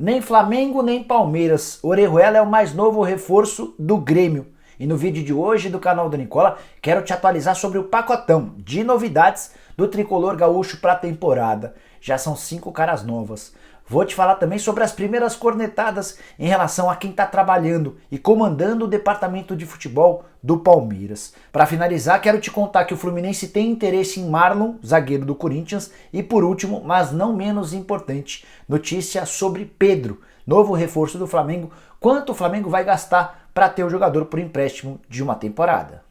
Nem Flamengo, nem Palmeiras. Orejuela é o mais novo reforço do Grêmio. E no vídeo de hoje do canal do Nicola, quero te atualizar sobre o pacotão de novidades do tricolor gaúcho para a temporada. Já são 5 caras novas. Vou te falar também sobre as primeiras cornetadas em relação a quem está trabalhando e comandando o departamento de futebol do Palmeiras. Para finalizar, quero te contar que o Fluminense tem interesse em Marlon, zagueiro do Corinthians, e por último, mas não menos importante, notícia sobre Pedro, novo reforço do Flamengo, quanto o Flamengo vai gastar para ter o jogador por empréstimo de uma temporada.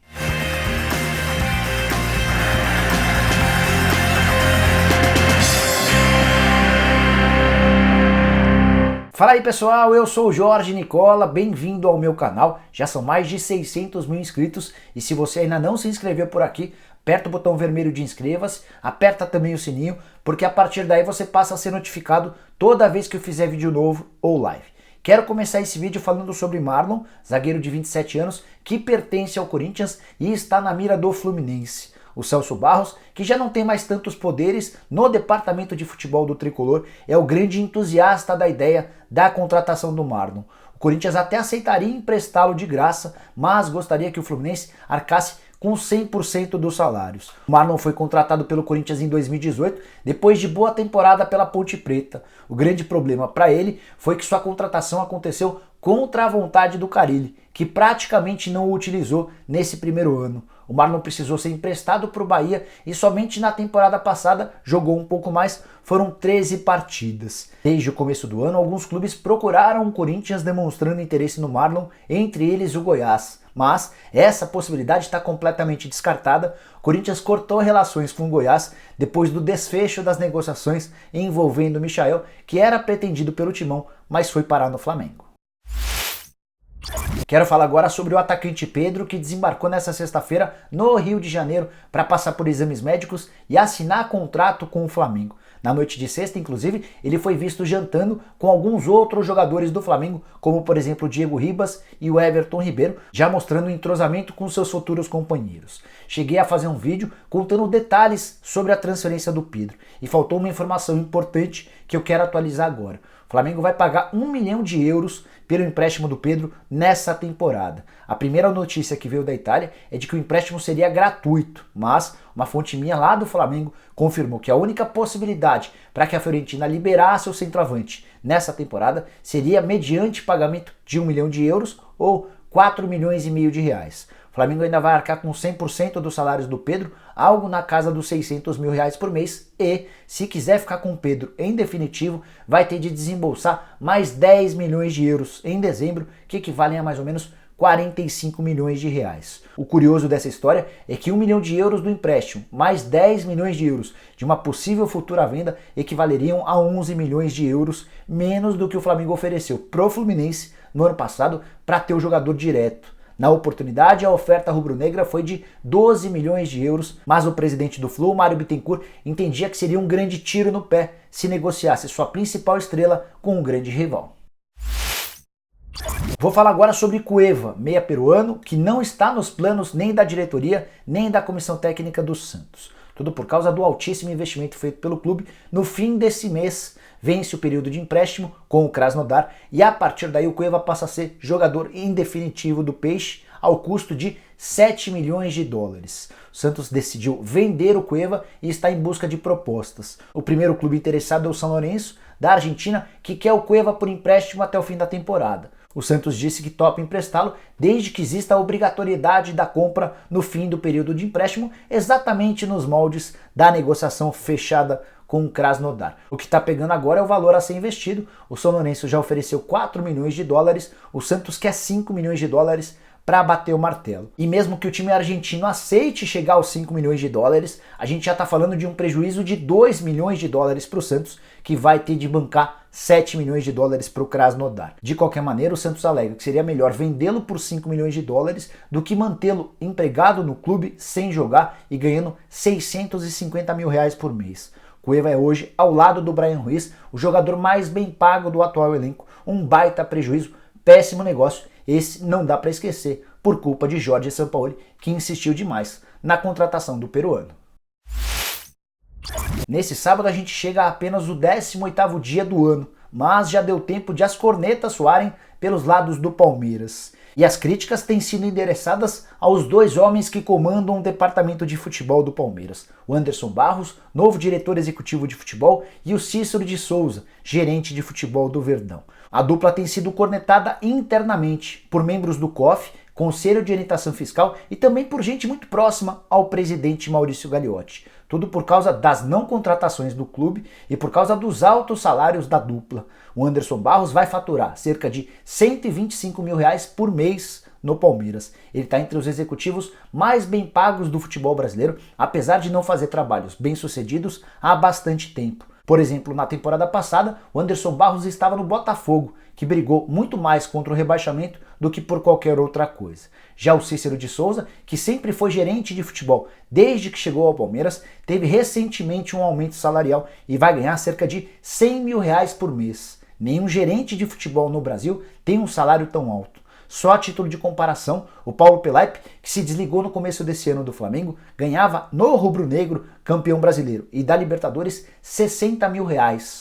Fala aí pessoal, eu sou o Jorge Nicola, bem-vindo ao meu canal. Já são mais de 600 mil inscritos e se você ainda não se inscreveu por aqui, aperta o botão vermelho de inscreva-se, aperta também o sininho, porque a partir daí você passa a ser notificado toda vez que eu fizer vídeo novo ou live. Quero começar esse vídeo falando sobre Marlon, zagueiro de 27 anos, que pertence ao Corinthians e está na mira do Fluminense. O Celso Barros, que já não tem mais tantos poderes no departamento de futebol do tricolor, é o grande entusiasta da ideia da contratação do Marlon. O Corinthians até aceitaria emprestá-lo de graça, mas gostaria que o Fluminense arcasse com 100% dos salários. O Marlon foi contratado pelo Corinthians em 2018, depois de boa temporada pela Ponte Preta. O grande problema para ele foi que sua contratação aconteceu contra a vontade do Carille, que praticamente não o utilizou nesse primeiro ano. O Marlon precisou ser emprestado para o Bahia e somente na temporada passada jogou um pouco mais, foram 13 partidas. Desde o começo do ano, alguns clubes procuraram o Corinthians demonstrando interesse no Marlon, entre eles o Goiás. Mas essa possibilidade está completamente descartada. O Corinthians cortou relações com o Goiás depois do desfecho das negociações envolvendo o Michael, que era pretendido pelo Timão, mas foi parar no Flamengo. Quero falar agora sobre o atacante Pedro, que desembarcou nessa sexta-feira no Rio de Janeiro para passar por exames médicos e assinar contrato com o Flamengo. Na noite de sexta, inclusive, ele foi visto jantando com alguns outros jogadores do Flamengo, como por exemplo o Diego Ribas e o Everton Ribeiro, já mostrando um entrosamento com seus futuros companheiros. Cheguei a fazer um vídeo contando detalhes sobre a transferência do Pedro e faltou uma informação importante que eu quero atualizar agora. O Flamengo vai pagar 1 milhão de euros pelo empréstimo do Pedro nessa temporada. A primeira notícia que veio da Itália é de que o empréstimo seria gratuito, mas uma fonte minha lá do Flamengo confirmou que a única possibilidade para que a Fiorentina liberasse o centroavante nessa temporada seria mediante pagamento de 1 milhão de euros ou 4 milhões e meio de reais. O Flamengo ainda vai arcar com 100% dos salários do Pedro, algo na casa dos 600 mil reais por mês e, se quiser ficar com o Pedro em definitivo, vai ter de desembolsar mais 10 milhões de euros em dezembro, que equivalem a mais ou menos 45 milhões de reais. O curioso dessa história é que 1 milhão de euros do empréstimo mais 10 milhões de euros de uma possível futura venda equivaleriam a 11 milhões de euros menos do que o Flamengo ofereceu pro Fluminense no ano passado para ter o jogador direto. Na oportunidade, a oferta rubro-negra foi de 12 milhões de euros, mas o presidente do Flu, Mário Bittencourt, entendia que seria um grande tiro no pé se negociasse sua principal estrela com um grande rival. Vou falar agora sobre Cueva, meia peruano, que não está nos planos nem da diretoria, nem da comissão técnica do Santos. Tudo por causa do altíssimo investimento feito pelo clube. No fim desse mês, vence o período de empréstimo com o Krasnodar e a partir daí o Cueva passa a ser jogador em definitivo do Peixe ao custo de 7 milhões de dólares. O Santos decidiu vender o Cueva e está em busca de propostas. O primeiro clube interessado é o São Lourenço, da Argentina, que quer o Cueva por empréstimo até o fim da temporada. O Santos disse que topa emprestá-lo desde que exista a obrigatoriedade da compra no fim do período de empréstimo, exatamente nos moldes da negociação fechada com o Krasnodar. O que está pegando agora é o valor a ser investido. O São Lourenço já ofereceu 4 milhões de dólares, o Santos quer 5 milhões de dólares para bater o martelo. E mesmo que o time argentino aceite chegar aos 5 milhões de dólares, a gente já está falando de um prejuízo de 2 milhões de dólares para o Santos, que vai ter de bancar 7 milhões de dólares para o Krasnodar. De qualquer maneira, o Santos alega que seria melhor vendê-lo por 5 milhões de dólares do que mantê-lo empregado no clube sem jogar e ganhando 650 mil reais por mês. Cueva é hoje, ao lado do Bryan Ruiz, o jogador mais bem pago do atual elenco, um baita prejuízo, péssimo negócio. Esse não dá para esquecer, por culpa de Jorge Sampaoli, que insistiu demais na contratação do peruano. Nesse sábado a gente chega a apenas o 18º dia do ano, mas já deu tempo de as cornetas soarem pelos lados do Palmeiras. E as críticas têm sido endereçadas aos dois homens que comandam o departamento de futebol do Palmeiras, o Anderson Barros, novo diretor executivo de futebol, e o Cícero de Souza, gerente de futebol do Verdão. A dupla tem sido cornetada internamente por membros do COF, Conselho de Orientação Fiscal, e também por gente muito próxima ao presidente Maurício Gagliotti. Tudo por causa das não contratações do clube e por causa dos altos salários da dupla. O Anderson Barros vai faturar cerca de R$125 mil por mês no Palmeiras. Ele está entre os executivos mais bem pagos do futebol brasileiro, apesar de não fazer trabalhos bem-sucedidos há bastante tempo. Por exemplo, na temporada passada, o Anderson Barros estava no Botafogo, que brigou muito mais contra o rebaixamento do que por qualquer outra coisa. Já o Cícero de Souza, que sempre foi gerente de futebol desde que chegou ao Palmeiras, teve recentemente um aumento salarial e vai ganhar cerca de R$100 mil por mês. Nenhum gerente de futebol no Brasil tem um salário tão alto. Só a título de comparação, o Paulo Pelaipe, que se desligou no começo desse ano do Flamengo, ganhava no rubro-negro, campeão brasileiro, e da Libertadores, R$60 mil.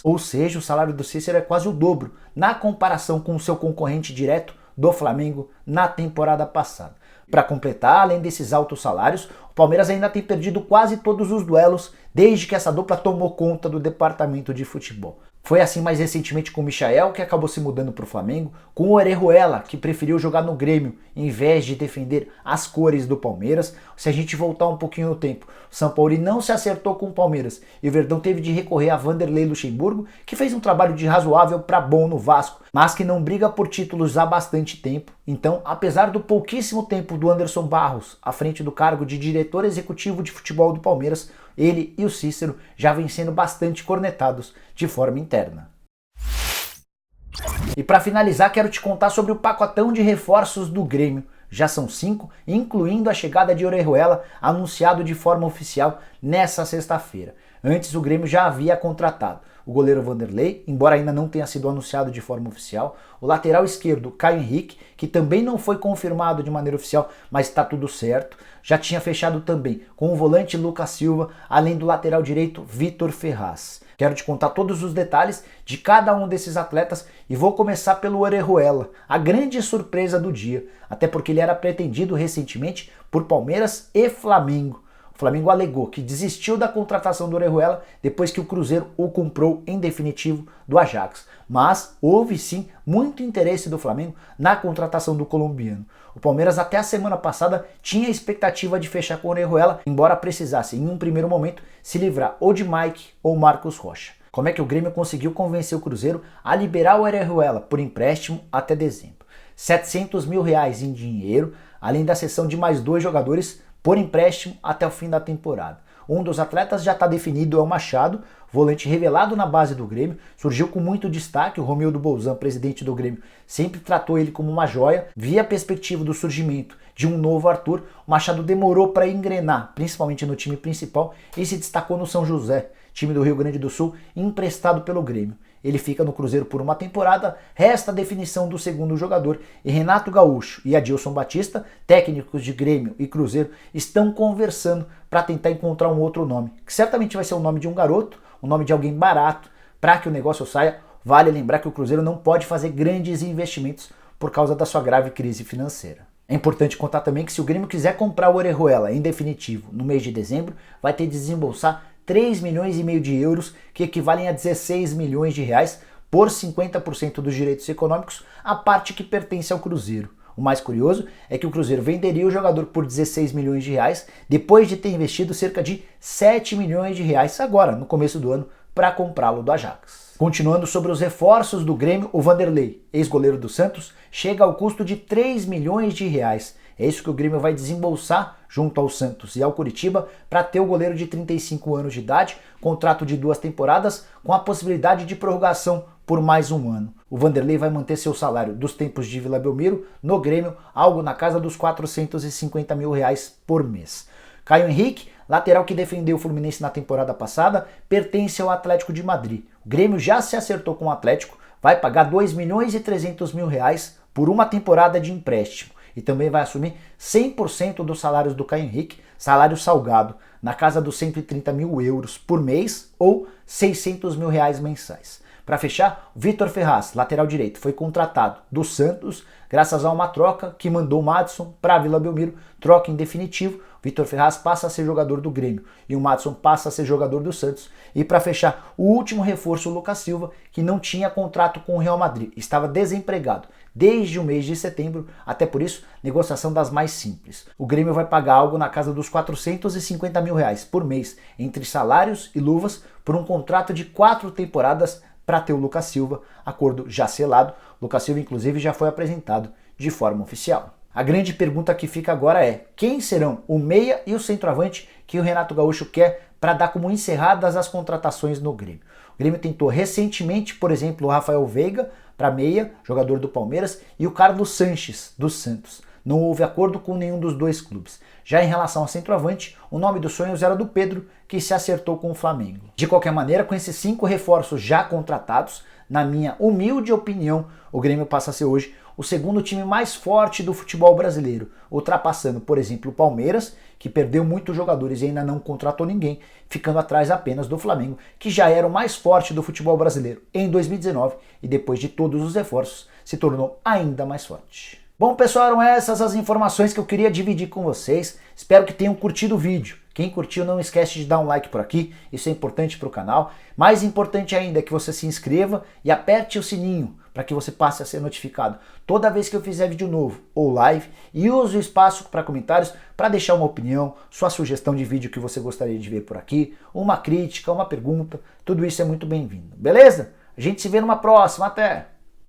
Ou seja, o salário do Cícero é quase o dobro, na comparação com o seu concorrente direto do Flamengo na temporada passada. Para completar, além desses altos salários, o Palmeiras ainda tem perdido quase todos os duelos desde que essa dupla tomou conta do departamento de futebol. Foi assim mais recentemente com o Michael, que acabou se mudando para o Flamengo, com o Orejuela, que preferiu jogar no Grêmio em vez de defender as cores do Palmeiras. Se a gente voltar um pouquinho no tempo, o São Paulo não se acertou com o Palmeiras e o Verdão teve de recorrer a Vanderlei Luxemburgo, que fez um trabalho de razoável para bom no Vasco, mas que não briga por títulos há bastante tempo. Então, apesar do pouquíssimo tempo do Anderson Barros à frente do cargo de diretor executivo de futebol do Palmeiras, ele e o Cícero já vêm sendo bastante cornetados de forma interna. E para finalizar, quero te contar sobre o pacotão de reforços do Grêmio. Já são 5, incluindo a chegada de Orejuela, anunciado de forma oficial nessa sexta-feira. Antes, o Grêmio já havia contratado o goleiro Vanderlei, embora ainda não tenha sido anunciado de forma oficial, o lateral esquerdo Caio Henrique, que também não foi confirmado de maneira oficial, mas está tudo certo. Já tinha fechado também com o volante Lucas Silva, além do lateral direito Vitor Ferraz. Quero te contar todos os detalhes de cada um desses atletas e vou começar pelo Orejuela, a grande surpresa do dia, até porque ele era pretendido recentemente por Palmeiras e Flamengo. O Flamengo alegou que desistiu da contratação do Orejuela depois que o Cruzeiro o comprou em definitivo do Ajax. Mas houve sim muito interesse do Flamengo na contratação do colombiano. O Palmeiras até a semana passada tinha a expectativa de fechar com o Orejuela, embora precisasse em um primeiro momento se livrar ou de Mike ou Marcos Rocha. Como é que o Grêmio conseguiu convencer o Cruzeiro a liberar o Orejuela por empréstimo até dezembro? R$700 mil em dinheiro, além da cessão de mais 2 jogadores por empréstimo até o fim da temporada. Um dos atletas já está definido, é o Machado, volante revelado na base do Grêmio, surgiu com muito destaque. O Romildo Bolzan, presidente do Grêmio, sempre tratou ele como uma joia. Via a perspectiva do surgimento de um novo Arthur, o Machado demorou para engrenar, principalmente no time principal, e se destacou no São José, time do Rio Grande do Sul, emprestado pelo Grêmio. Ele fica no Cruzeiro por uma temporada, resta a definição do segundo jogador, e Renato Gaúcho e Adilson Batista, técnicos de Grêmio e Cruzeiro, estão conversando para tentar encontrar um outro nome, que certamente vai ser o nome de um garoto, o nome de alguém barato, para que o negócio saia. Vale lembrar que o Cruzeiro não pode fazer grandes investimentos por causa da sua grave crise financeira. É importante contar também que se o Grêmio quiser comprar o Orejuela em definitivo no mês de dezembro, vai ter de desembolsar 3,5 milhões de euros, que equivalem a R$16 milhões por 50% dos direitos econômicos, a parte que pertence ao Cruzeiro. O mais curioso é que o Cruzeiro venderia o jogador por R$16 milhões, depois de ter investido cerca de R$7 milhões agora, no começo do ano, para comprá-lo do Ajax. Continuando sobre os reforços do Grêmio, o Vanderlei, ex-goleiro do Santos, chega ao custo de R$3 milhões. É isso que o Grêmio vai desembolsar junto ao Santos e ao Curitiba para ter o goleiro de 35 anos de idade, contrato de 2 temporadas com a possibilidade de prorrogação por mais um ano. O Vanderlei vai manter seu salário dos tempos de Vila Belmiro no Grêmio, algo na casa dos R$450 mil por mês. Caio Henrique, lateral que defendeu o Fluminense na temporada passada, pertence ao Atlético de Madrid. O Grêmio já se acertou com o Atlético, vai pagar R$2.300.000 por uma temporada de empréstimo. E também vai assumir 100% dos salários do Caio Henrique, salário salgado, na casa dos 130 mil euros por mês ou 600 mil reais mensais. Para fechar, o Vitor Ferraz, lateral direito, foi contratado do Santos graças a uma troca que mandou o Madison para a Vila Belmiro, troca em definitivo. Vitor Ferraz passa a ser jogador do Grêmio e o Madison passa a ser jogador do Santos. E para fechar, o último reforço, o Lucas Silva, que não tinha contrato com o Real Madrid, estava desempregado desde o mês de setembro, até por isso, negociação das mais simples. O Grêmio vai pagar algo na casa dos 450 mil reais por mês, entre salários e luvas, por um contrato de 4 temporadas para ter o Lucas Silva, acordo já selado. Lucas Silva, inclusive, já foi apresentado de forma oficial. A grande pergunta que fica agora é: quem serão o meia e o centroavante que o Renato Gaúcho quer para dar como encerradas as contratações no Grêmio? O Grêmio tentou recentemente, por exemplo, o Rafael Veiga para meia, jogador do Palmeiras, e o Carlos Sanches, do Santos. Não houve acordo com nenhum dos dois clubes. Já em relação ao centroavante, o nome dos sonhos era do Pedro, que se acertou com o Flamengo. De qualquer maneira, com esses 5 reforços já contratados, na minha humilde opinião, o Grêmio passa a ser hoje o segundo time mais forte do futebol brasileiro, ultrapassando, por exemplo, o Palmeiras, que perdeu muitos jogadores e ainda não contratou ninguém, ficando atrás apenas do Flamengo, que já era o mais forte do futebol brasileiro em 2019 e depois de todos os reforços se tornou ainda mais forte. Bom, pessoal, eram essas as informações que eu queria dividir com vocês. Espero que tenham curtido o vídeo. Quem curtiu, não esquece de dar um like por aqui, isso é importante para o canal. Mais importante ainda é que você se inscreva e aperte o sininho para que você passe a ser notificado toda vez que eu fizer vídeo novo ou live, e use o espaço para comentários para deixar uma opinião, sua sugestão de vídeo que você gostaria de ver por aqui, uma crítica, uma pergunta, tudo isso é muito bem-vindo, beleza? A gente se vê numa próxima, até!